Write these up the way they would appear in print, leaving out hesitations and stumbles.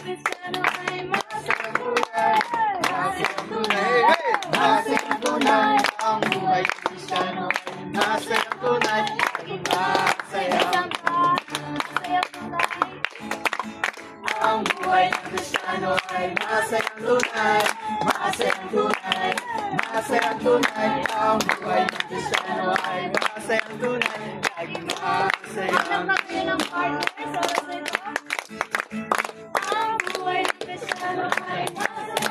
Kristiyano ay masayang buhay. Masayang tunay, masayang tunay, ang buhay ng Kristiyano ay masayang tunay, laging masayang. Masayang tunay. Ang buhay ng Kristiyano ay masayang tunay, masayang tunay, masayang tunay. Ang buhay ng Kristiyano ay masayang tunay, laging masayang. Hanap na kayo ng partner sa ito. Ang buhay ng Kristiyano ay masayang.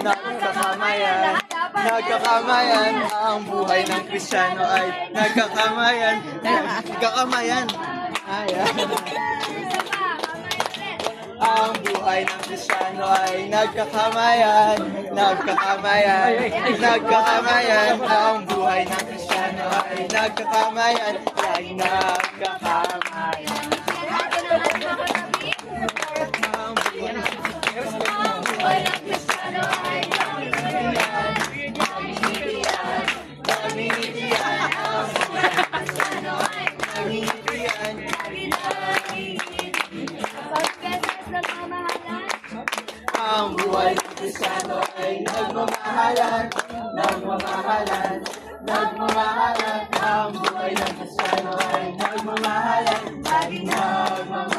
Nagkakamayan, nagkakamayan, ang buhay ng Kristiyano ay nagkakamayan, nagkakamayan. Ayan. Ang buhay ng Kristiyano ay nagkakamayan, nagkakamayan, nagkakamayan. Ang buhay ng Kristiyano ay nagkakamayan, laging nagkakamayan. Ang buhay ng Buhay ng Kristiyano ay Nangingitian, ang buhay ng Kristiyano ay nangingitian. Ang buhay ng Kristiyano ay nagmamahalan, nagmamahalan, nagmamahalan. Ang buhay ng Kristiyano ay nagmamahalan, laging nagmamahalan.